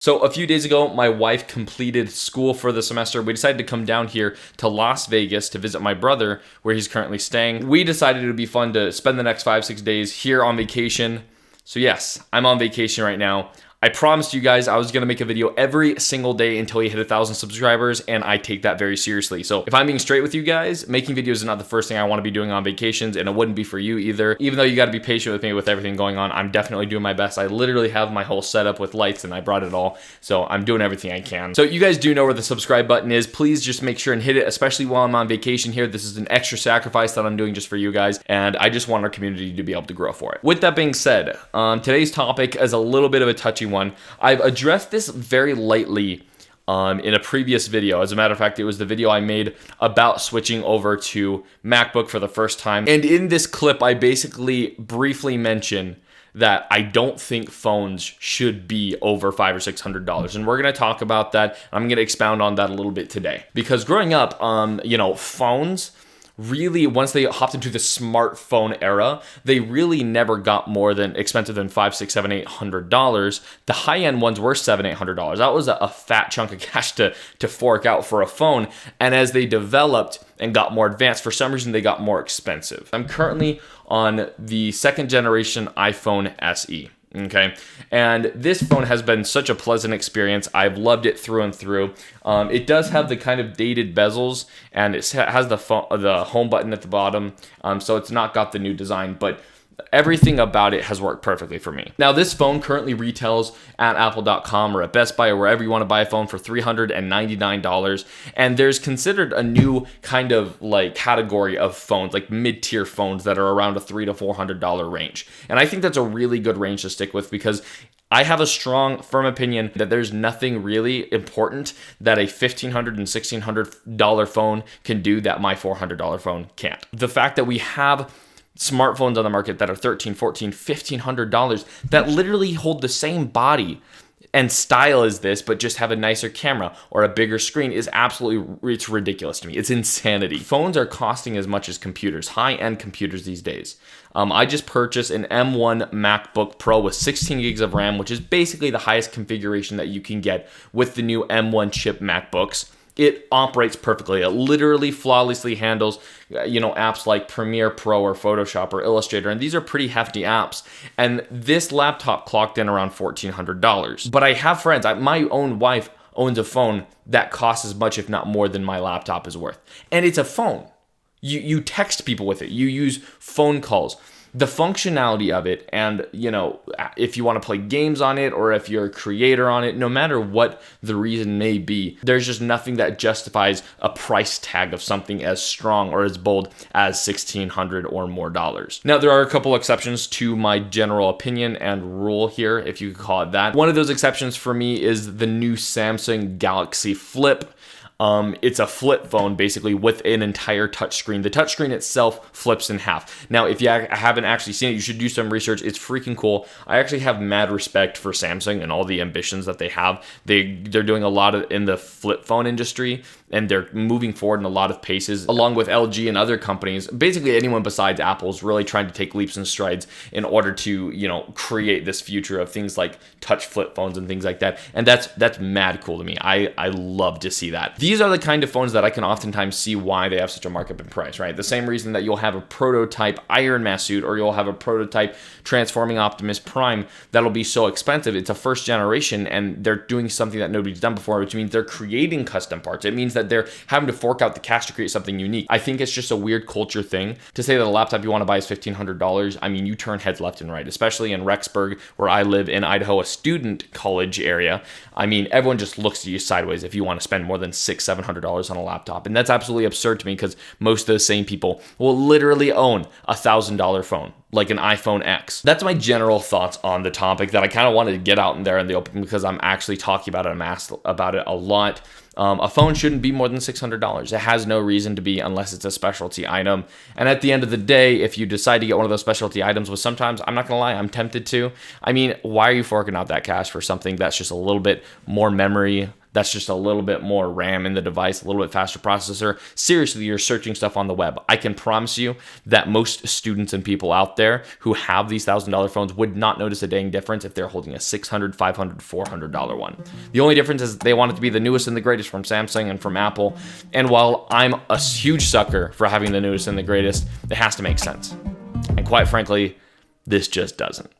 So a few days ago, my wife completed school for the semester. We decided to come down here to Las Vegas to visit my brother, where he's currently staying. We decided it would be fun to spend the next 5-6 days here on vacation. So yes, I'm on vacation right now. I promised you guys I was going to make a video every single day until we hit 1,000 subscribers, and I take that very seriously. So if I'm being straight with you guys, making videos is not the first thing I want to be doing on vacations, and it wouldn't be for you either. Even though you got to be patient with me with everything going on, I'm definitely doing my best. I literally have my whole setup with lights, and I brought it all, so I'm doing everything I can. So you guys do know where the subscribe button is. Please just make sure and hit it, especially while I'm on vacation here. This is an extra sacrifice that I'm doing just for you guys, and I just want our community to be able to grow for it. With that being said, today's topic is a little bit of a touchy one. I've addressed this very lightly in a previous video. As a matter of fact, it was the video I made about switching over to MacBook for the first time. And in this clip, I basically briefly mention that I don't think phones should be over $500 or $600. And we're going to talk about that. I'm going to expound on that a little bit today. Because growing up, phones really, once they hopped into the smartphone era, they really never got more than expensive than $500, $600, $700, $800. The high-end ones were $700, $800. That was a fat chunk of cash to fork out for a phone. And as they developed and got more advanced, for some reason they got more expensive. I'm currently on the second generation iPhone SE. Okay, and this phone has been such a pleasant experience. I've loved it through and through. It does have the kind of dated bezels, and it has the home button at the bottom, so it's not got the new design, but everything about it has worked perfectly for me. Now, this phone currently retails at Apple.com or at Best Buy or wherever you want to buy a phone for $399. And there's considered a new kind of like category of phones, like mid-tier phones that are around a $300 to $400 range. And I think that's a really good range to stick with because I have a strong, firm opinion that there's nothing really important that a $1,500 and $1,600 phone can do that my $400 phone can't. The fact that we have smartphones on the market that are $1,300, $1,400, $1,500 that literally hold the same body and style as this, but just have a nicer camera or a bigger screen is absolutely, it's ridiculous to me. It's insanity. Phones are costing as much as computers, high-end computers these days. I just purchased an M1 MacBook Pro with 16 gigs of RAM, which is basically the highest configuration that you can get with the new M1 chip MacBooks. It operates perfectly. It literally flawlessly handles, apps like Premiere Pro or Photoshop or Illustrator, and these are pretty hefty apps. And this laptop clocked in around $1,400. But I have friends. My own wife owns a phone that costs as much, if not more, than my laptop is worth. And it's a phone. You text people with it. You use phone calls. The functionality of it, and if you want to play games on it or if you're a creator on it, no matter what the reason may be, there's just nothing that justifies a price tag of something as strong or as bold as $1,600 or more dollars. Now, there are a couple exceptions to my general opinion and rule here, if you could call it that. One of those exceptions for me is the new Samsung Galaxy Flip. It's a flip phone basically with an entire touchscreen. The touchscreen itself flips in half. Now, if you haven't actually seen it, you should do some research. It's freaking cool. I actually have mad respect for Samsung and all the ambitions that they have. They're doing a lot in the flip phone industry, and they're moving forward in a lot of paces, along with LG and other companies. Basically, anyone besides Apple is really trying to take leaps and strides in order to, create this future of things like touch flip phones and things like that. And that's mad cool to me. I love to see that. These are the kind of phones that I can oftentimes see why they have such a markup in price, right? The same reason that you'll have a prototype Iron Man suit or you'll have a prototype Transforming Optimus Prime that'll be so expensive. It's a first generation and they're doing something that nobody's done before, which means they're creating custom parts. It means that they're having to fork out the cash to create something unique. I think it's just a weird culture thing to say that a laptop you want to buy is $1,500. I mean, you turn heads left and right, especially in Rexburg, where I live in Idaho, a student college area. I mean, everyone just looks at you sideways if you want to spend more than $600, $700 on a laptop. And that's absolutely absurd to me because most of those same people will literally own a $1,000 phone, like an iPhone X. That's my general thoughts on the topic that I kind of wanted to get out in there in the open because I'm actually talking about it. I'm asked about it a lot. A phone shouldn't be more than $600. It has no reason to be unless it's a specialty item. And at the end of the day, if you decide to get one of those specialty items, which sometimes, I'm not going to lie, I'm tempted to. I mean, why are you forking out that cash for something that's just a little bit more memory, That's just a little bit more RAM in the device, a little bit faster processor. Seriously, you're searching stuff on the web. I can promise you that most students and people out there who have these $1,000 phones would not notice a dang difference if they're holding a $600, $500, $400 one. The only difference is they want it to be the newest and the greatest from Samsung and from Apple. And while I'm a huge sucker for having the newest and the greatest, it has to make sense. And quite frankly, this just doesn't.